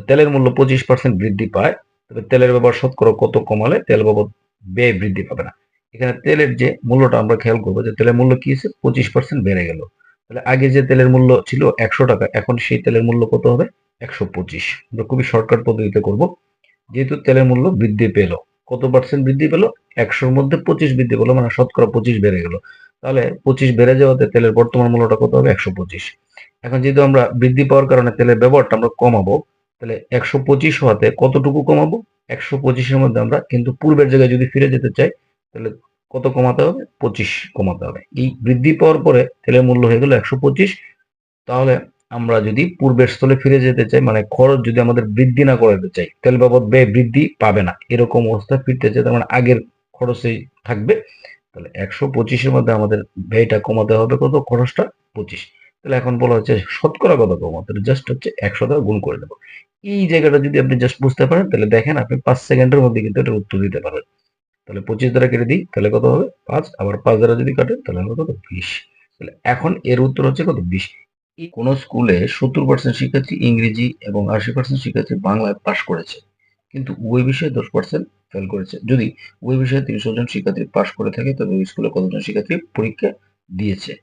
তেলের মূল্য 25% বৃদ্ধি পায়, তবে তেলের ব্যবহার শতকরা কত কমালে তেল বাবদ ব্যয় বৃদ্ধি পাবে না। এখানে তেলের যে মূল্যটা আমরা খেয়াল করবো যে তেলের মূল্য কি হচ্ছে, 25% বেড়ে গেল। তাহলে আগে যে তেলের মূল্য ছিল 100 টাকা, এখন সেই তেলের মূল্য কত হবে, 125। আমরা খুবই শর্টকাট পদ্ধতিতে করব। যেহেতু তেলের মূল্য বৃদ্ধি পেল, কত পার্সেন্ট বৃদ্ধি পেল, 100-র মধ্যে 25 বৃদ্ধি পেলো, মানে শতকরা 25 বেড়ে গেল। তাহলে 25 বেড়ে যাওয়াতে তেলের বর্তমান মূল্যটা কত হবে, 125। এখন যেহেতু আমরা বৃদ্ধি পাওয়ার কারণে তেলের ব্যবহারটা আমরা কমাবো, তাহলে 125 হওয়াতে কতটুকু কমাবো, 125-এর মধ্যে আমরা কিন্তু পূর্বের জায়গায় যদি ফিরে যেতে চাই, তাহলে কত কমাতে হবে, 25 কমাতে হবে। এই বৃদ্ধি পাওয়ার পরে তেলের মূল্য হয়ে গেল 125। তাহলে আমরা যদি পূর্বের স্থলে ফিরে যেতে চাই, মানে খরচ যদি আমাদের বৃদ্ধি না করাতে চাই, তেল বাবদ ব্যয় বৃদ্ধি পাবে না এরকম অবস্থা ফিরতে চাই, তার মানে আগের খরচেই থাকবে। তাহলে 125-এর মধ্যে আমাদের ব্যয়টা কমাতে হবে কত, খরচটা 25। তাহলে এখন বলা হচ্ছে শতকরা কত কমাতে, জাস্ট হচ্ছে 100 দ্বারা গুণ করে দেবো। এই জায়গাটা যদি আপনি জাস্ট বুঝতে পারেন, তাহলে দেখেন আপনি 5 সেকেন্ডের মধ্যে কিন্তু এটার উত্তর দিতে পারবেন। তাহলে 25 দ্বারা কেটে দিই, তাহলে কত হবে 5, আবার 5 দ্বারা যদি কাটেন তাহলে হবে কত, 20। তাহলে এখন এর উত্তর হচ্ছে কত, 20। কোন স্কুলে 70% শিক্ষার্থী ইংরেজি এবং 80% শিক্ষার্থী বাংলায় পাশ করেছে, কিন্তু উভয় বিষয়ে 10% ফেল করেছে। যদি উভয় বিষয়ে 300 জন শিক্ষার্থী পাশ করে থাকে, তবে ওই স্কুলে কতজন শিক্ষার্থী পরীক্ষা দিয়েছে।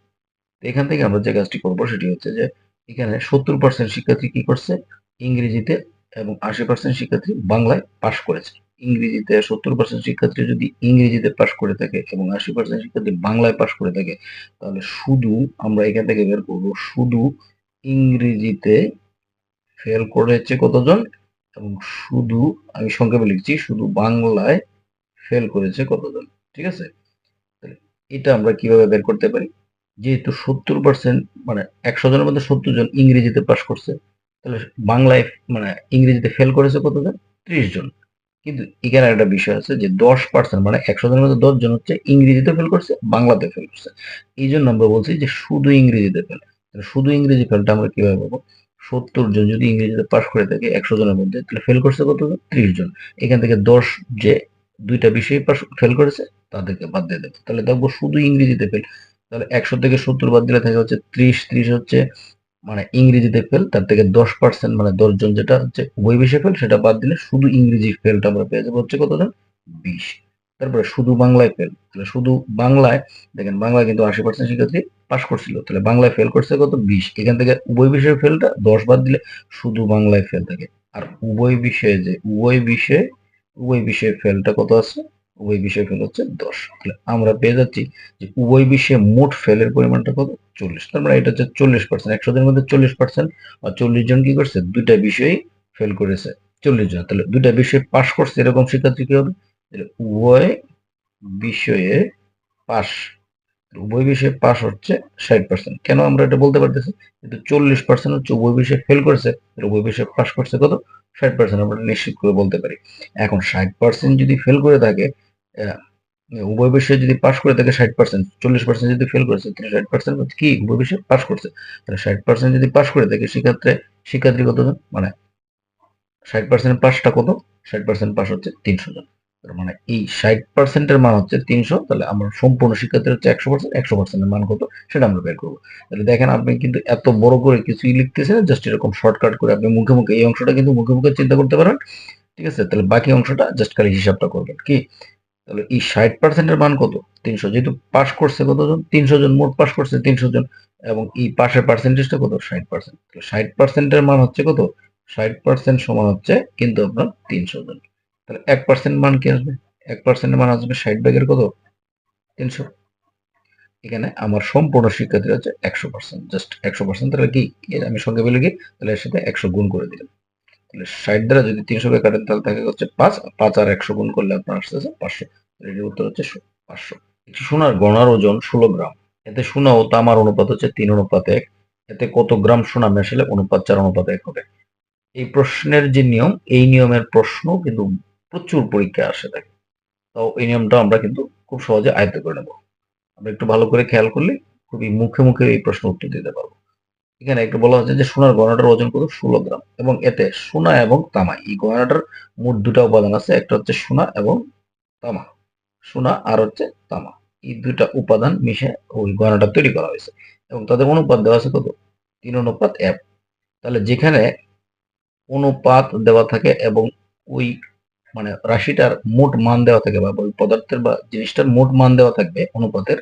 তো এখান থেকে আমরা যে কাজটি করবো সেটি হচ্ছে যে এখানে 70% শিক্ষার্থী কি করছে, ইংরেজিতে, এবং 80% শিক্ষার্থী বাংলায় পাশ করেছে। ইংরেজিতে 70% শিক্ষার্থী যদি ইংরেজিতে পাশ করে থাকে এবং 80% শিক্ষার্থী বাংলায় পাশ করে থাকে, তাহলে শুধু আমরা এখান থেকে বের করবো শুধু ইংরেজিতে ফেল করেছে কতজন, এবং শুধু, আমি সংক্ষেপে লিখছি, শুধু বাংলায় ফেল করেছে কতজন। ঠিক আছে, তাহলে এটা আমরা কিভাবে বের করতে পারি, যেহেতু 70%, মানে 100 জনের মধ্যে 70 জন ইংরেজিতে পাশ করছে, তাহলে বাংলায়, মানে ইংরেজিতে ফেল করেছে কতজন, 30 জন। কিন্তু এখানে একটা বিষয় আছে যে 10%, মানে 100 জনের মধ্যে 10 জন হচ্ছে ইংরেজিতে ফেল করছে, বাংলাতে ফেল করছে। এই জন্য আমরা বলছি যে শুধু ইংরেজিতে ফেল। শুধু ইংরেজি ফেলটা আমরা কিভাবে পাবো, 70 জন যদি ইংরেজিতে পাশ করে থাকে 100 জনের মধ্যে, তাহলে ফেল করছে কতজন, 30 জন। এখান থেকে 10 যে দুইটা বিষয়ে পাশ ফেল করেছে তাদেরকে বাদ দিয়ে দেবো, তাহলে দেখবো শুধু ইংরেজিতে ফেল। তাহলে 100 থেকে 70 বাদ দিলে থাকে হচ্ছে 30। 30 হচ্ছে মানে ইংরেজিতে ফেল, তার থেকে 10%, মানে 10 জন যেটা হচ্ছে উভয় বিষয়ে ফেল, সেটা বাদ দিলে শুধু ইংরেজি ফেলটা আমরা পেয়ে যাবো হচ্ছে কতজন, 20। তারপরে শুধু বাংলায় ফেল, তাহলে শুধু বাংলায়, দেখেন বাংলায় কিন্তু 80% শিক্ষার্থী পাশ করছিল, তাহলে বাংলায় ফেল করছে কত, 20। এখান থেকে উভয় বিষয়ে ফেলটা 10 বাদ দিলে শুধু বাংলায় ফেল থাকে। আর উভয় বিষয়ে যে উভয় বিষয়ে ফেলটা কত আছে, উভয় বিষয়ে ফেল হচ্ছে 10। তাহলে আমরা পেয়ে যাচ্ছি যে উভয় বিষয়ে মোট ফেলের পরিমাণটা কত, 40। তার মানে এটা হচ্ছে 40%। 100 জনের মধ্যে 40%, আর 40 জন কি করছে, দুইটা বিষয়ই ফেল করেছে, 40 জন। তাহলে দুইটা বিষয়ে পাশ করছে এরকম শিক্ষার্থী কি হবে, উভয় বিষয়ে পাশ, উভয় বিষয়ে পাশ হচ্ছে 60%। কেন আমরা এটা বলতে পারতেছি, কিন্তু 40% হচ্ছে উভয় বিষয়ে ফেল করেছে, উভয় বিষয়ে পাশ করছে কত, 60%, আমরা নিশ্চিত করে বলতে পারি। এখন 60% যদি ফেল করে থাকে, আহ, উভয় বিষয়ে যদি পাশ করে থাকে 60%, 40% যদি ফেল করেছে, তাহলে 60% কি উভয় বিষয়ে পাশ করছে। তাহলে 60% যদি পাশ করে থাকে, সেক্ষেত্রে শিক্ষার্থী কতজন, মানে 60% পাসটা কত, 60% পাস হচ্ছে 300 জন। তার মানে এই 60%-এর মান হচ্ছে 300। তাহলে আমরা সম্পূর্ণ শিক্ষার্থীর হচ্ছে 100%, 100%-এর মান কত সেটা আমরা বের করবো। তাহলে দেখেন আপনি কিন্তু এত বড় করে কিছুই লিখতেছেন, জাস্ট এরকম শর্টকাট করে আপনি মুখে মুখে এই অংশটা কিন্তু মুখে মুখে চিন্তা করতে পারেন। ঠিক আছে, তাহলে বাকি অংশটা জাস্ট খালি হিসাবটা করবেন কি। তাহলে এই 60%-এর মান কত, 300। যেহেতু পাস করছে কতজন, 300 জন, মোট পাস করছে 300 জন, এবং এই পাশের পার্সেন্টেজটা কত, 60%। 60%-এর মান হচ্ছে কত, 60% সমান হচ্ছে কিন্তু আপনার 300 জন। তাহলে 1% মান কি আসবে, 1% মান আসবে 60 ভাগের কত, 300। এখানে আমার সম্পূর্ণ শিক্ষার্থী হচ্ছে 100%, জাস্ট 100%। তাহলে কি, আমি সংক্ষেপে লিখি, তাহলে এর সাথে 100 গুণ করে দিলাম। তাহলে 60 দ্বারা যদি 300 কে কাটেন, তাহলে থাকে হচ্ছে 5, 5 আর 100 গুণ করলে আপনার আসতেছে 500। এর উত্তর হচ্ছে 500। একটি সোনার গড়ার ওজন 16 গ্রাম, এতে সোনা ও তামার অনুপাত হচ্ছে 3:1। এতে কত গ্রাম সোনা মেশালে অনুপাত 4:1 হবে। এই প্রশ্নের যে নিয়ম, এই নিয়মের প্রশ্ন কিন্তু প্রচুর পরীক্ষায় আসে থাকে। তো এই নিয়মটা আমরা কিন্তু খুব সহজে আয়ত্ত করে নেব। আমরা একটু ভালো করে খেয়াল করলে খুবই মুখে মুখে এই প্রশ্ন উত্তর দিতে পারবো। এখানে একটু বলা হচ্ছে যে সোনার গয়নাটার ওজন কত, 16 গ্রাম, এবং এতে সোনা এবং তামা, এই গয়নাটার মোট দুটা উপাদান আছে, একটা হচ্ছে সোনা এবং তামা, সোনা আর হচ্ছে তামা, এই দুইটা উপাদান মিশে ওই গয়নাটা তৈরি করা হয়েছে, এবং তাদের অনুপাত দেওয়া আছে কত, 3:1। তাহলে যেখানে অনুপাত দেওয়া থাকে এবং ওই মানে রাশিটার মোট মান দেওয়া থাকে বা ওই পদার্থের বা জিনিসটার মোট মান দেওয়া থাকবে অনুপাতের,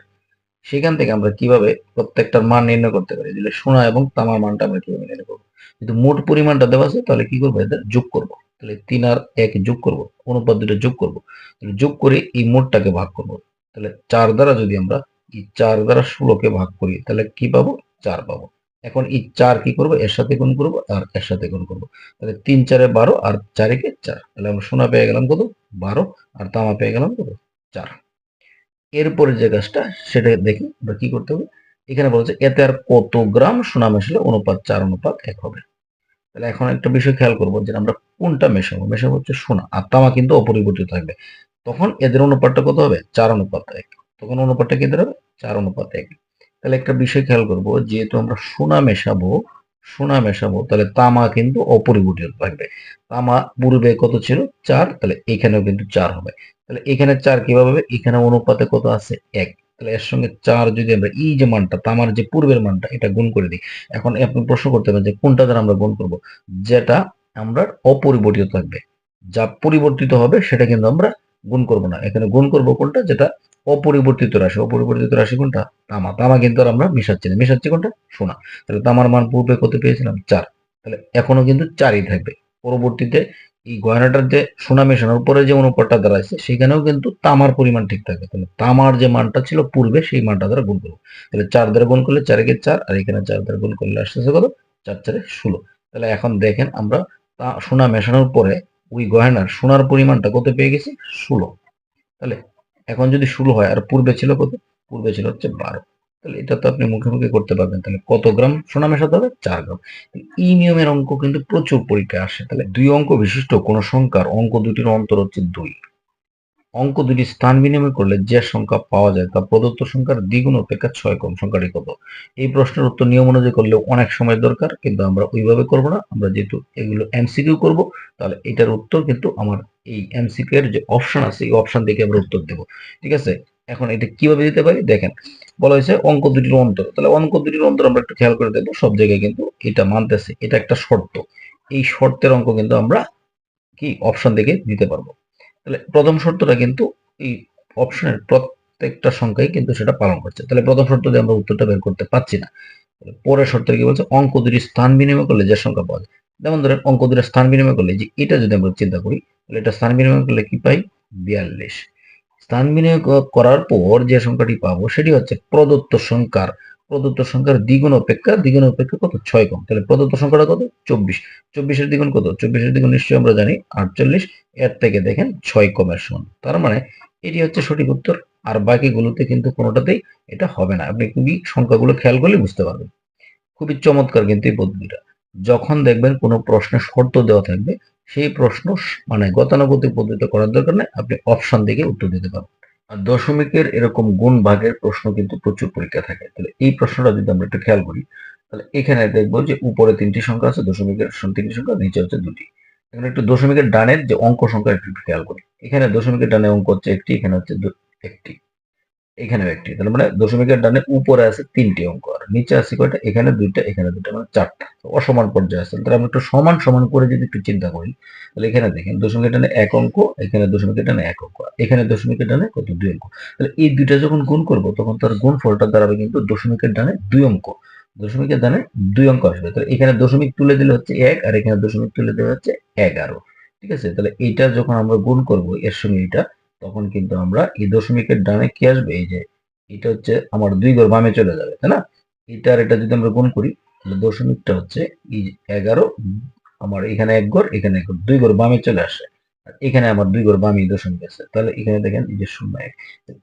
সেখান থেকে আমরা কিভাবে প্রত্যেকটার মান নির্ণয় করতে পারি, যেটা সোনা এবং তামার মানটা আমরা কিভাবে নির্ণয় করবো। যদি মোট পরিমাণটা দেওয়া আছে তাহলে কি করবো, এদের যোগ করব। তাহলে 3 আর 1 যোগ করব, অনুপাত দুটো যোগ করব, তাহলে যোগ করে এই মোটটাকে ভাগ করব। তাহলে 4 দ্বারা যদি আমরা এই 4 দ্বারা 16কে ভাগ করি তাহলে কি পাবো, 4 পাবো। এখন এই 4 কি করব, এর সাথে গুণ করব আর এর সাথে গুণ করব। তাহলে 3 4 এ 12 আর 4 একে 4, তাহলে আমরা সোনা পেয়ে গেলাম কত, 12, আর তামা পেয়ে গেলাম কত, 4। এরপরে যে কাজটা সেটা দেখি আমরা কি করতে হবে। এখানে বলছে এতে আর কত গ্রাম সোনা মেশালে অনুপাত 4:1 হবে। তাহলে এখন একটা বিষয় খেয়াল করবো যে আমরা কোনটা মেশাবো, মেশাবো হচ্ছে সোনা, আর তামা কিন্তু অপরিবর্তিত থাকবে। তখন এদের অনুপাতটা কত হবে, 4:1। তখন অনুপাতটা কি হবে, 4:1। তাহলে একটা বিষয় খেয়াল করবো, যেহেতু আমরা সোনা মেশাবো তাহলে তামা কিন্তু অপরিবর্তিত থাকবে। তামা পূর্বে কত ছিল, 4, তাহলে এখানেও কিন্তু 4 হবে। তাহলে এখানে 4 কিভাবে হবে, এখানে অনুপাতে কত আছে, 1। তাহলে এর সঙ্গে 4 যদি আমরা এই যে মানটা তামার যে পূর্বের মানটা এটা গুণ করে দিই। এখন আপনি প্রশ্ন করতে পারেন যে কোনটা দ্বারা আমরা গুণ করব, যেটা আমরা অপরিবর্তিত থাকবে। যা পরিবর্তিত হবে সেটা কিন্তু আমরা গুণ করব না, এখানে গুণ করব কোনটা, যেটা অপরিবর্তিত রাশি। অপরিবর্তিত রাশি কোনটা, তামা। তামা কিন্তু আর আমরা মিশাচ্ছি না, মিশাচ্ছি কোনটা, সোনা। তাহলে তামার মান পূর্বে কত পেয়েছিলাম, 4। তাহলে এখনো কিন্তু 4ই থাকবে। পরবর্তীতে এই গয়নাটার যে সোনা মেশানোর পরে যে অনুপাতটা দাঁড়াইছে সেখানেও কিন্তু তামার পরিমাণ ঠিক থাকবে। তাহলে তামার যে মানটা ছিল পূর্বে সেই মানটা দ্বারা গুণ করবো। তাহলে 4 দ্বারা গুণ করলে 4 একে 4, আর এখানে 4 দ্বারা গুণ করলে আসতেছে কত, 4 4 16। তাহলে এখন দেখেন আমরা সোনা মেশানোর পরে ওই গয়নার সোনার পরিমাণটা কত পেয়ে গেছি, 16। তাহলে এখন যদি 16 হয় আর পূর্বে ছিল কত, পূর্বে ছিল হচ্ছে 12। তাহলে এটা তো আপনি মুখে মুখে করতে পারবেন। তাহলে কত গ্রাম সোনা মেশাতে হবে, 4 গ্রাম। এই নিয়মের অঙ্ক কিন্তু প্রচুর পরীক্ষায় আসে। তাহলে 2 অঙ্ক বিশিষ্ট কোন সংখ্যার অঙ্ক দুটির অন্তর হচ্ছে 2। অঙ্ক দুটি স্থান বিনিময় করলে যে সংখ্যা পাওয়া যায় তা প্রদত্ত সংখ্যার দ্বিগুণ অপেক্ষা 6 কম। সংখ্যাটি কত? এই প্রশ্নের উত্তর নিয়ম অনুযায়ী করলে অনেক সময় দরকার, কিন্তু আমরা ওইভাবে করব না। আমরা যেহেতু এগুলো এমসিকিউ করব, তাহলে এটার উত্তর কিন্তু আমার এই এমসিকিউ এর যে অপশন আছে এই অপশন থেকে আমরা উত্তর দেব। ঠিক আছে? এখন এটা কিভাবে দিতে পারি দেখেন, বলা হয়েছে অঙ্ক দুটির অন্তর। তাহলে অঙ্ক দুটির অন্তর আমরা একটু খেয়াল করে দেখবো, সব জায়গায় কিন্তু এটা মানতেছে, এটা একটা শর্ত। এই শর্তের অঙ্ক কিন্তু আমরা কি অপশন থেকে দিতে পারবো। তাহলে প্রথম শর্তটা কিন্তু এই অপশনের প্রত্যেকটা সংখ্যাই কিন্তু সেটা পালন করছে। তাহলে প্রথম শর্ত দিয়ে আমরা উত্তরটা বের করতে পারছি না। পরের শর্তে কি বলছে, অঙ্ক দুটির স্থান বিনিময় করলে যে সংখ্যা পাওয়া যায়। যেমন ধরেন অঙ্ক দুটির স্থান বিনিময় করলে, যে এটা যদি আমরা চিন্তা করি তাহলে এটা স্থান বিনিময় করলে কি পাই, 42। স্থান বিনিময় করার পর যে সংখ্যাটি পাবো সেটি হচ্ছে প্রদত্ত সংখ্যার দ্বিগুণ অপেক্ষা কত, 6 কম। তাহলে প্রদত্ত সংখ্যাটা কত, 24। 24-এর দ্বিগুণ কত, 24-এর দ্বিগুণ নিশ্চয়ই আমরা জানি 48। এর থেকে দেখেন 6 কমের সমান। তার মানে এটি হচ্ছে সঠিক উত্তর। আর বাকিগুলোতে কিন্তু কোনোটাতেই এটা হবে না। আপনি খুবই সংখ্যাগুলো খেয়াল করলে বুঝতে পারবেন। খুবই চমৎকার কিন্তু এই পদ্ধতিটা। যখন দেখবেন কোনো প্রশ্নে শর্ত দেওয়া থাকবে, সেই প্রশ্ন মানে গতানুগতিক পদ্ধতিতে করার দরকার নেই, আপনি অপশন দেখে উত্তর দিতে পারবেন। আর দশমিকের এরকম গুণ ভাগের প্রশ্ন কিন্তু প্রচুর পরীক্ষা থাকে। তাহলে এই প্রশ্নটা যদি আমরা একটু খেয়াল করি, তাহলে এখানে দেখবো যে উপরে 3টি সংখ্যা আছে, দশমিকের 3টি সংখ্যা, নিচে হচ্ছে 2টি। এখানে একটু দশমিকের ডানের যে অঙ্ক সংখ্যা একটু খেয়াল করি। এখানে দশমিকের ডানে অঙ্ক হচ্ছে 1টি, এখানে হচ্ছে 1টি, এখানেও 1টি। তার মানে দশমিকের ডানে উপরে আছে 3টি অঙ্ক, আর নিচে আছে কয়টা, এখানে 2টা, এখানে 2টা, মানে 4টা। অসমান পর্যায়ে আছে। তাহলে আমরা একটু সমান সমান করে যদি একটু চিন্তা করি, তাহলে এখানে দেখেন দশমিকের ডানে 1 অঙ্ক, এখানে দশমিকের ডানে 1 অঙ্ক, এখানে দশমিকের ডানে কত, 2 অঙ্ক। তাহলে এই দুইটা যখন গুণ করব তখন তার গুণফলটা দাঁড়াবে কিন্তু দশমিকের ডানে 2 অঙ্ক। দশমিকের ডানে 2 অঙ্ক আসবে। তাহলে এখানে দশমিক তুলে দিলে হচ্ছে 1, আর এখানে দশমিক তুলে দিলে হচ্ছে 11। ঠিক আছে? তাহলে এইটা যখন আমরা গুণ করব এর সঙ্গে এটা, তখন কিন্তু আমরা এই দশমিকের ডানে কি আসবে, এই যে এটা হচ্ছে আমার 2 ঘর বামে চলে যাবে, তাই না? এটা আর এটা যদি আমরা গুণ করি তাহলে দশমিকটা হচ্ছে এই 11, আমার এখানে 1 ঘর, এখানে 1 ঘর, 2 ঘর বামে চলে আসে। আর এখানে আমার 2 ঘর বামে দশমিক আছে। তাহলে এখানে দেখেন এই যে 0 1,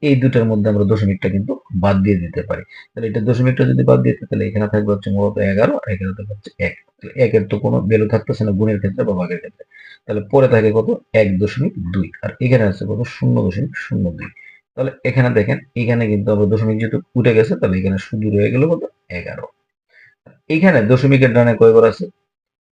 এই দুটার মধ্যে আমরা দশমিকটা কিন্তু বাদ দিয়ে দিতে পারি। তাহলে এটা দশমিকটা যদি বাদ দিতে, তাহলে এখানে থাকবে হচ্ছে মূলত 11, আর এখানে থাকবে হচ্ছে 1। তাহলে 1 এর তো কোনো ভ্যালু থাকতেছে না গুণের ক্ষেত্রে বা ভাগের ক্ষেত্রে। তাহলে পরে থাকে কত, 1.2, আর এখানে আছে কত, 0.02। তাহলে এখানে দেখেন, এখানে কিন্তু আবার দশমিক যেহেতু উঠে গেছে, তাহলে এখানে শুধু রয়ে গেল কত, 11। এখানে দশমিকের ডানে কয় ঘর আছে,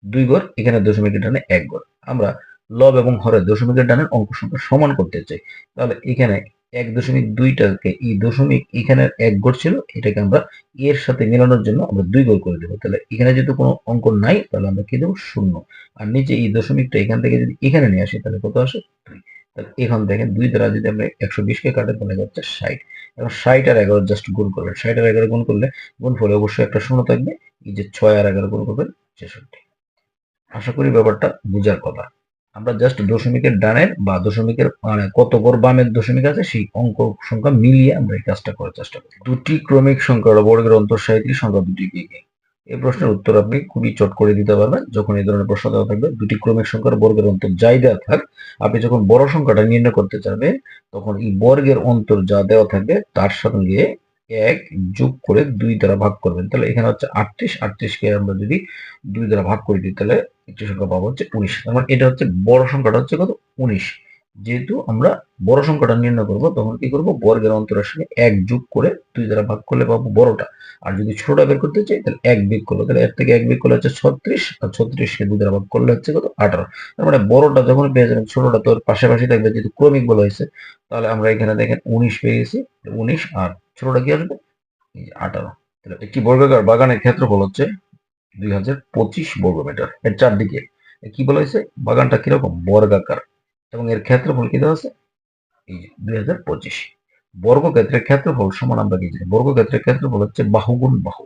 2 ঘর, এখানে দশমিকের ডানে 1 ঘর। আমরা লব এবং হরের দশমিকের ডানের অঙ্ক সংখ্যা সমান করতে চাই। তাহলে এখানে 1.2টাকে এই দশমিক এখানে 1 ঘর ছিল, এটাকে আমরা এর সাথে মেলানোর জন্য আমরা 2 ঘর করে দেবো। তাহলে এখানে যেহেতু কোনো অঙ্ক নাই, তাহলে আমরা কি দেবো? 0। আর নিচে এই দশমিকটা এখান থেকে যদি এখানে নিয়ে আসি, তাহলে কত আসে? 2। তাহলে এখন দেখেন 2 দ্বারা যদি আমরা 120কে কাটেন, তাহলে হচ্ছে 60। এখন 60 আর 11 জাস্ট গুণ করবেন। 60 আর 11 গুণ করলে গুণফলে অবশ্যই একটা শূন্য থাকবে। এই যে 6 আর 11 গুণ করবেন 66। আশা করি ব্যাপারটা বুঝার কথা। আমরা জাস্ট দশমিকের ডানের বা দশমিকের মানে কত ঘর বামের দশমিক আছে সেই অঙ্ক সংখ্যা মিলিয়ে আমরা এই কাজটা করার চেষ্টা করি। দুটি ক্রমিক সংখ্যার বর্গের অন্তর সাহিত্যিক সংখ্যা দুটি কি কি? এই প্রশ্নের উত্তর আপনি খুবই চট করে দিতে পারবেন যখন এই ধরনের প্রশ্ন দেওয়া থাকবে। দুটি ক্রমিক সংখ্যার বর্গের অন্তর যাই দেওয়া থাক, আপনি যখন বড় সংখ্যাটা নির্ণয় করতে চাইবেন, তখন এই বর্গের অন্তর যা দেওয়া থাকবে তার সঙ্গে 1 যোগ করে 2 দ্বারা ভাগ করবেন। তাহলে এখানে হচ্ছে 38, 38কে আমরা যদি 2 দ্বারা ভাগ করে দিই, তাহলে একটি সংখ্যা পাবো হচ্ছে 19। তার মানে এটা হচ্ছে বড় সংখ্যাটা হচ্ছে কত? 19। যেহেতু আমরা বড় সংখ্যাটা নির্ণয় করব, তখন কি করব? বর্গের অন্তরের সঙ্গে 1 যোগ করে 2 দ্বারা ভাগ করলে পাবো বড়টা। আর যদি ছোটটা বের করতে চাই, তাহলে 1 বিয়োগ করবো। তাহলে এর থেকে 1 বিয়োগ করলে হচ্ছে 36, আর 36কে 2 দ্বারা ভাগ করলে হচ্ছে কত? 18। তার মানে বড়টা যখন পেয়ে যাবেন, ছোটটা তো পাশাপাশি থাকবে, যেহেতু ক্রমিক বলা হয়েছে। তাহলে আমরা এখানে দেখেন 19 পেয়ে গেছি। 19 আর ছোটটা কি আসবে? এই যে 18। তাহলে একটি বর্গাকার বাগানের ক্ষেত্রফল হচ্ছে 2025 বর্গমিটার। এর চারদিকে কি বলা হয়েছে? বাগানটা কিরকম? বর্গাকার। এবং এর ক্ষেত্রফল কি দেওয়া আছে? এই যে 2025। বর্গক্ষেত্রের ক্ষেত্রফল সমান আমরা কি জানি? বর্গক্ষেত্রের ক্ষেত্রফল হচ্ছে বাহু গুণ বাহু।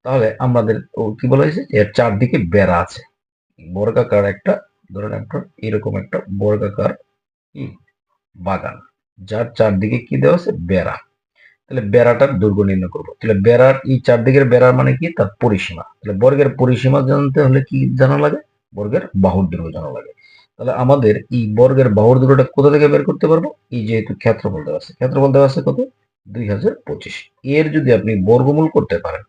তাহলে আমাদের কি বলা হয়েছে? এর চারদিকে বেড়া আছে। বর্গাকার একটা, ধরেন একটা এরকম একটা বর্গাকার কি বাগান, যার চারদিকে কি দেওয়া আছে? বেড়া। তাহলে বেড়াটার দৈর্ঘ্য নির্ণয় করবো। তাহলে বেড়ার এই চারদিকের বেড়ার মানে কি? তার পরিসীমা। তাহলে বর্গের পরিসীমা জানতে হলে কি জানা লাগে? বর্গের বাহুর দৈর্ঘ্য জানা লাগে। তাহলে আমাদের এই বর্গের বাহুর দৈর্ঘ্যটা কোথা থেকে বের করতে পারবো? এই যেহেতু ক্ষেত্রফল দেওয়া আছে, ক্ষেত্রফল দেওয়া আছে কত? 2025। এর যদি আপনি বর্গমূল করতে পারেন,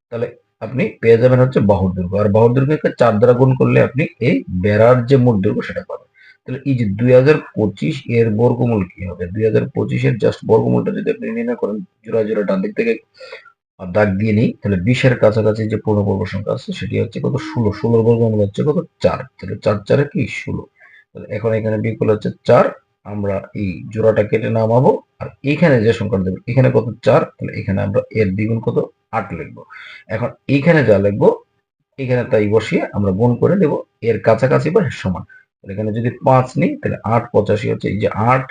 তাহলে আপনি পেয়ে যাবেন হচ্ছে বাহুর দৈর্ঘ্য। আর বাহুর দৈর্ঘ্যকে 4 দ্বারা গুণ করলে আপনি এই বেড়ার যে মোট দৈর্ঘ্য সেটা পাবেন। তাহলে এই যে 2025 এর বর্গমূল কি হবে? 2025 এর জাস্ট বর্গমূলটা যদি আপনি নির্ণয় করেন, জোড়া জোড়া ডান দিক থেকে দাগ দিয়ে নিই, তাহলে 20 এর কাছাকাছি যে পূর্ণবর্গ সংখ্যা আছে সেটি হচ্ছে কত? 16। 16 বর্গমূল হচ্ছে কত? 4। তাহলে 4 4 কি? 16। তাহলে এখন এখানে বিয়োগ হচ্ছে 4। আমরা এই জোড়াটা কেটে নামাবো। আর এখানে যে সংখ্যাটা দেবো, এখানে কত? 4। তাহলে এখানে আমরা এর দ্বিগুণ কত? 8 লিখবো। এখন এইখানে যা লিখবো, এখানে তাই বসিয়ে আমরা গুণ করে দেব এর কাছাকাছি বা এর সমান। তাহলে এখানে যদি 5 নিই, তাহলে 8 85 হচ্ছে এই যে 8,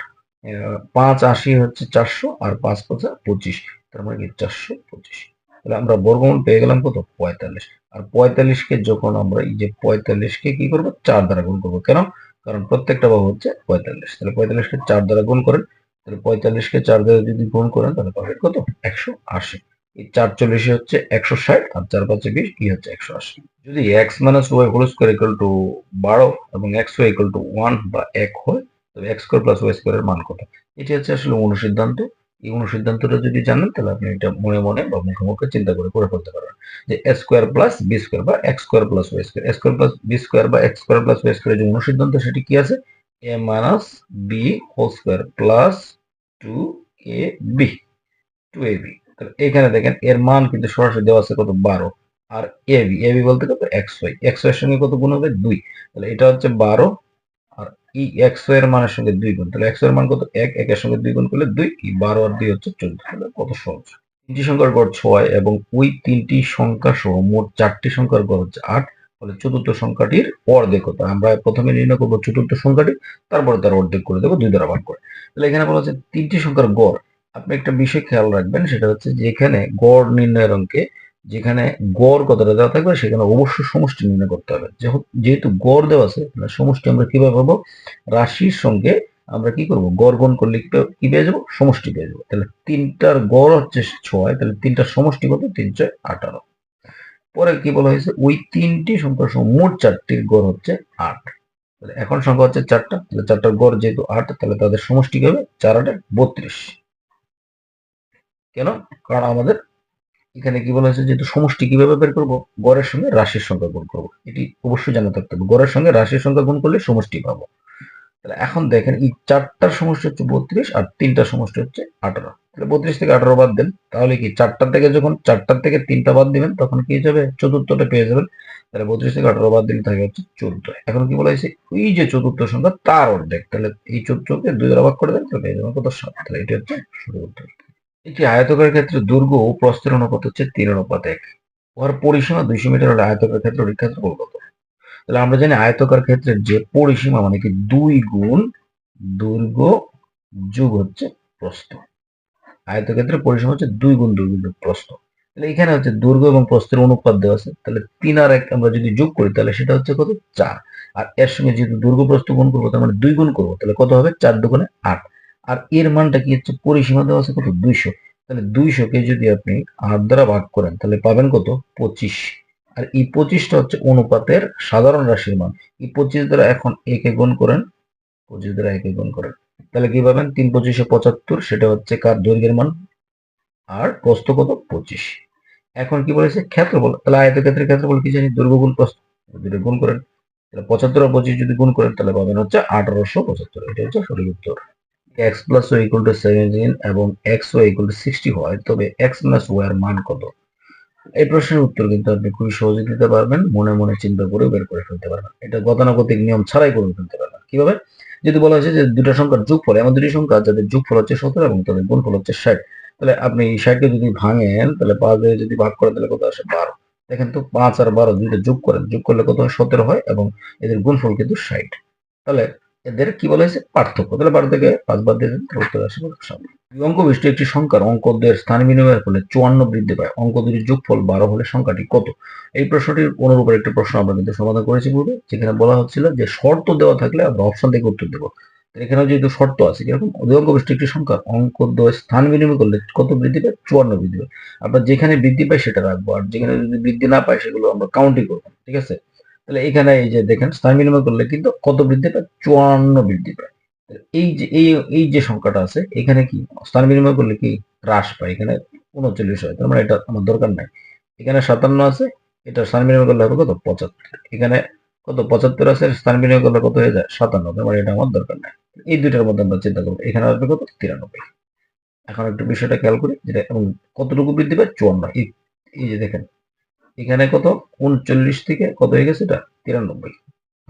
5 80 হচ্ছে 400, আর 5 5 25। তার মানে কি? 425। তাহলে আমরা বর্গমূল পেয়ে গেলাম কত? 45। আর 45কে যখন আমরা এই যে 45কে কি করব? 4 দ্বারা গুণ করব। কেন? কারণ প্রত্যেকটা বাহু হচ্ছে 45। তাহলে 45কে 4 দ্বারা গুণ করেন। তাহলে 45কে 4 দ্বারা যদি গুণ করেন, তাহলে পাবেন কত? 180। এই 440 হচ্ছে 160, আর 4 5 20 কি হচ্ছে? 180। যদি x minus y whole square equal to 12 এবং এক্স ওয়াই ইকুয়াল টু 1 বা 1 হয়, তবে এক্স স্কোয়ার প্লাস ওয়াই স্কোয়ারের মান কত? এটি হচ্ছে আসলে অনুসিদ্ধান্ত। এই অনুসিদ্ধান্তটা যদি জানেন, তাহলে আপনি এটা মনে মনে বা মুখে মুখে চিন্তা করে করে ফেলতে পারবেন যে a square plus b square বা x square plus y square, a square plus b square বা এক্স স্কোয়ার প্লাস ওয়াই স্কোয়ারের যে অনুসিদ্ধান্ত সেটি কি আছে? A minus b whole square plus 2ab, 2ab। তাহলে এখানে দেখেন এর মান কিন্তু সরাসরি দেওয়া আছে কত? 12। আর এবি, এবি বলতে কত? এক্স ওয়াই, এক্স ওয়াই এর সঙ্গে কত গুণ হবে? 2। তাহলে এটা হচ্ছে 12, আর এই এক্স ওয়াই এর মানের সঙ্গে 2 গুণ। তাহলে এক্স ওয়াই এর মান কত? 1, 1 এর সঙ্গে 2 গুণ করলে 2, এই 12 আর 2 হচ্ছে 14। তাহলে কত সহজ। তিনটি সংখ্যার গড় 6 এবং ওই তিনটি সংখ্যা সহ মোট 4টি সংখ্যার গড় হচ্ছে 8। ফলে চতুর্থ সংখ্যাটির অর্ধেক কত? আমরা প্রথমে নির্ণয় করবো চতুর্থ সংখ্যাটি, তারপরে তার অর্ধেক করে দেবো 2 দ্বারা ভাগ করে। তাহলে এখানে বলা হচ্ছে তিনটি সংখ্যার গড়। আপনি একটা বিষয় খেয়াল রাখবেন, সেটা হচ্ছে যে এখানে গড় নির্ণয়ের অঙ্কে যেখানে গড় কতটা দেওয়া থাকবে, সেখানে অবশ্যই সমষ্টি নির্ণয় করতে হবে। যেহেতু গড় দেওয়া আছে, সমষ্টি আমরা কিভাবে পাবো? রাশির সঙ্গে আমরা কি করব? গড় গুণ করলে কি পেয়ে যাবো? সমষ্টি পেয়ে যাবো। তাহলে তিনটার গড় হচ্ছে 6, তাহলে তিনটার সমষ্টি কত? 3 6 18। পরে কি বলা হয়েছে? ওই তিনটি সংখ্যা সহ মোট 4টির গড় হচ্ছে 8। তাহলে এখন সংখ্যা হচ্ছে 4টা, তাহলে 4টার গড় যেহেতু 8, তাহলে তাদের সমষ্টি কি হবে? 4 8 32। কেন? কারণ আমাদের এখানে কি বলা হয়েছে? যেহেতু সমষ্টি কিভাবে বের করবো? গড়ের সঙ্গে রাশির সংখ্যা গুণ করবো। এটি অবশ্যই জানা থাকতে হবে। গড়ের সঙ্গে রাশির সংখ্যা গুণ করলে সমষ্টি পাবো। তাহলে এখন দেখেন এই 4টার সমষ্টি হচ্ছে 32, আর 3টার সমষ্টি হচ্ছে 18। তাহলে 32 থেকে 18 বাদ দেন, তাহলে কি যখন 4টার থেকে 3টা বাদ দিবেন তখন কি হয়ে যাবে, চতুর্থটা পেয়ে যাবেন। তাহলে 32 থেকে 18 বাদ দিলে থাকে হচ্ছে 14। এখন কি বলা হয়েছে, ওই যে চতুর্থ সংখ্যা তার অর্ধেক, তাহলে এই 14কে 2 দ্বারা ভাগ করে দেন, তাহলে পেয়ে যাবেন কত, 7। তাহলে এটা হচ্ছে সঠিক উত্তর। একটি আয়তকার ক্ষেত্রে দৈর্ঘ্য ও প্রস্থের অনুপাত হচ্ছে 3:1। উহার পরিসীমা 200 মিটার হলে আয়তকার ক্ষেত্রে ক্ষেত্রফল কত? তাহলে আমরা জানি আয়তকার ক্ষেত্রের যে পরিসীমা মানে কি 2 গুণ দৈর্ঘ্য যোগ হচ্ছে প্রস্থ। আয়তক্ষেত্রের পরিসীমা হচ্ছে 2 গুণ দৈর্ঘ্য যোগ প্রস্থ। তাহলে এখানে হচ্ছে দৈর্ঘ্য এবং প্রস্থের অনুপাত দেওয়া আছে, তাহলে 3 আর 1 আমরা যদি যোগ করি তাহলে সেটা হচ্ছে কত, 4। আর এর সঙ্গে যেহেতু দৈর্ঘ্য প্রস্থ গুণ করবো তার মানে 2 গুণ করবো, তাহলে কত হবে, 4 দুগুণে 8। আর এর মানটা কি হচ্ছে, পরিসীমা দেওয়া আছে কত, 200। তাহলে 200 কে যদি আপনি 8 দ্বারা ভাগ করেন তাহলে পাবেন কত, 25। আর এই 25টা হচ্ছে অনুপাতের সাধারণ রাশির মান। এই 25 দ্বারা এখন একে গুণ করেন, 25 দ্বারা একে গুণ করেন, তাহলে কি পাবেন, 3 25 75, সেটা হচ্ছে কার, দৈর্ঘ্যের মান। আর প্রস্থ কত, 25। এখন কি বলেছে, ক্ষেত্রফল। তাহলে আয়তক্ষেত্রের ক্ষেত্রফল কি জানি, দৈর্ঘ্য গুণ প্রস্থ, দুটো গুণ করেন, তাহলে 75 আর 25 যদি গুণ করেন তাহলে পাবেন হচ্ছে 1875। এটা হচ্ছে সঠিক উত্তর। X plus y equal to 17 এবং এক্স ওয়াই ইকুয়াল টু 60 হয়, তবে এক্স মাইনাস ওয়াই এর মান কত? এই প্রশ্নের উত্তর কিন্তু আপনি খুবই সহজে দিতে পারবেন, মনে মনে চিন্তা করে বের করে ফেলতে পারবেন। এটা গতানুগতিক নিয়ম ছাড়াই করে ফেলতে পারবেন। কিভাবে? যদি বলা হয়েছে যে দুটো সংখ্যার যোগফল, এমন দুটি সংখ্যা যাদের যোগফল হচ্ছে 17 এবং তাদের গুণফল হচ্ছে 60, তাহলে আপনি এই 60কে যদি ভাঙেন তাহলে 5 দিয়ে যদি ভাগ করেন তাহলে কত আসে, 12। দেখেন তো 5 আর 12 দুইটা যোগ করেন, যোগ করলে কত হয়, 17 হয়, এবং এদের গুণফল কিন্তু 60। তাহলে এদের কি বলা হয়েছে, পার্থক্য। তাহলে 12 থেকে 5 বাদ দিয়ে দেন, তাহলে উত্তর আসে 7। অঙ্ক বিশিষ্ট একটি সংখ্যার অঙ্ক দ্বয়ের স্থান বিনিময়ের ফলে 54 বৃদ্ধি পায়, অঙ্ক দুটির যোগফল 12 হলে সংখ্যাটি কত? এই প্রশ্নটির অনুরূপ একটি প্রশ্ন আমরা কিন্তু সমাধান করেছি পূর্বে, যেখানে বলা হচ্ছিল যে শর্ত দেওয়া থাকলে আমরা অপশন থেকে উত্তর দেবো। এখানে যেহেতু শর্ত আছে, কিরকম, অঙ্ক বিশিষ্ট একটি সংখ্যা অঙ্ক দ্বয়ের স্থান বিনিময় করলে কত বৃদ্ধি পায়, 54 বৃদ্ধি পায়। আমরা যেখানে বৃদ্ধি পায় সেটা রাখবো, আর যেখানে যদি বৃদ্ধি না পায় সেগুলো আমরা কাউন্টই করবো, ঠিক আছে। তাহলে এখানে এই যে দেখেন, স্থান বিনিময় করলে কিন্তু কত বৃদ্ধি পায়, 54 বৃদ্ধি পায়। এই যে সংখ্যাটা আছে এখানে কি স্থান বিনিময় করলে কি হ্রাস পায়, এখানে 39 হয়, তার মানে এটা আমার দরকার নাই। এখানে 57 আছে, এটা স্থান বিনিময় করলে হবে কত, 75। এখানে কত, 75 আছে, স্থান বিনিময় করলে কত হয়ে যায়, 57, তার মানে এটা আমার দরকার নাই। এই দুইটার মধ্যে আমরা চিন্তা করবো, এখানে আসবে কত, 93। এখন একটু বিষয়টা খেয়াল করি, যেটা এবং কতটুকু বৃদ্ধি পায়, 54। এই যে দেখেন এখানে কত, 39 থেকে কত হয়ে গেছে, এটা 93।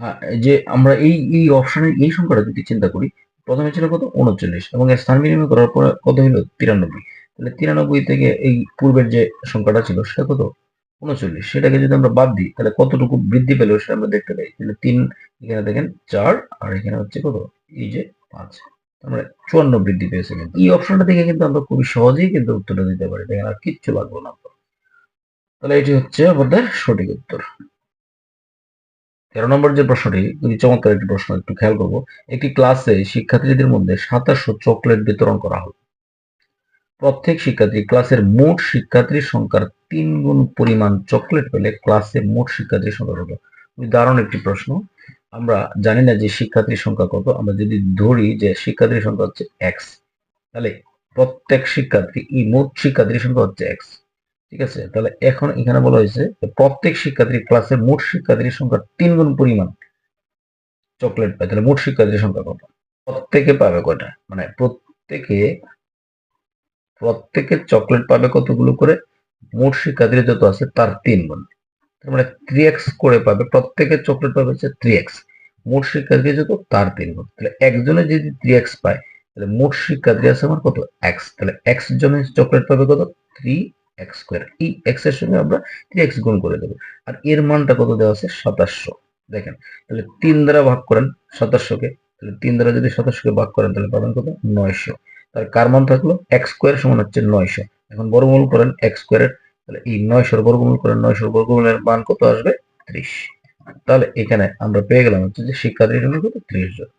হ্যাঁ, যে আমরা এই অপশনের এই সংখ্যাটা যদি চিন্তা করি, প্রথমে ছিল কত, 39, এবং এর স্থান বিনিময় করার পর কত হলো, 93। তাহলে 93 থেকে এই পূর্বের যে সংখ্যাটা ছিল সেটা কত, 39, সেটাকে যদি আমরা বাদ দিই তাহলে কতটুকু বৃদ্ধি পেল সেটা আমরা দেখতে পাই। তাহলে 3, এখানে দেখেন 4, আর এখানে হচ্ছে কত, এই যে 5, আমরা 54 বৃদ্ধি পেয়েছে। কিন্তু এই অপশনটা থেকে কিন্তু আমরা খুবই সহজেই কিন্তু উত্তরটা দিতে পারি, দেখেন আর কিচ্ছু লাগবে না। তাহলে এটি হচ্ছে আমাদের সঠিক উত্তর। 13 নম্বর যে প্রশ্নটি খুবই চমৎকার একটি প্রশ্ন, একটু খেয়াল করবো। একটি ক্লাসে শিক্ষার্থীদের মধ্যে 2700 চকলেট বিতরণ করা হলো। প্রত্যেক শিক্ষার্থী ক্লাসের মোট শিক্ষার্থীর সংখ্যার 3 গুণ পরিমাণ চকলেট পেলে ক্লাসে মোট শিক্ষার্থীর সংখ্যা কত? খুবই দারুণ একটি প্রশ্ন। আমরা জানি না যে শিক্ষার্থীর সংখ্যা কত, আমরা যদি ধরি যে শিক্ষার্থীর সংখ্যা হচ্ছে এক্স, তাহলে প্রত্যেক শিক্ষার্থী, এই মোট শিক্ষার্থীর সংখ্যা হচ্ছে এক্স, ঠিক আছে। তাহলে এখন এখানে বলা হয়েছে প্রত্যেক শিক্ষার্থী ক্লাসের মোট শিক্ষার্থীর সংখ্যার 3 গুণ পরিমাণ চকলেট পায়, তাহলে মোট শিক্ষার্থীর সংখ্যা কত? প্রত্যেকে পাবে কয়টা, মানে প্রত্যেকে চকলেট পাবে কতগুলো করে, মোট শিক্ষার্থী যত আছে তার 3 গুণ, তার মানে 3x করে পাবে, প্রত্যেকে চকলেট পাবে হচ্ছে 3x, মোট শিক্ষার্থী যত তার 3 গুণ। তাহলে একজনে যদি 3x পায় তাহলে মোট শিক্ষার্থী আছে আমার কত, x, তাহলে x জনের চকলেট পাবে কত, 3x স্কয়ার। এই x এর সঙ্গে আমরা 3x গুণ করে দেবো, আর এর মানটা কত দেওয়া আছে, 2700। দেখেন, তাহলে 3 দ্বারা ভাগ করেন 2700 কে, তাহলে 3 দ্বারা যদি 2700 কে ভাগ করেন তাহলে পাবেন কত, 900। তার কার মান থাকলো, x স্কয়ার সমান হচ্ছে 900। এখন বর্গমূল করেন x স্কয়ারের, তাহলে এই 900 বর্গমূল করেন, 900 বর্গমূলের মান কত আসবে, 30। তাহলে এখানে আমরা পেয়ে গেলাম হচ্ছে যে শিক্ষার্থীর সংখ্যা কত, 30 জন।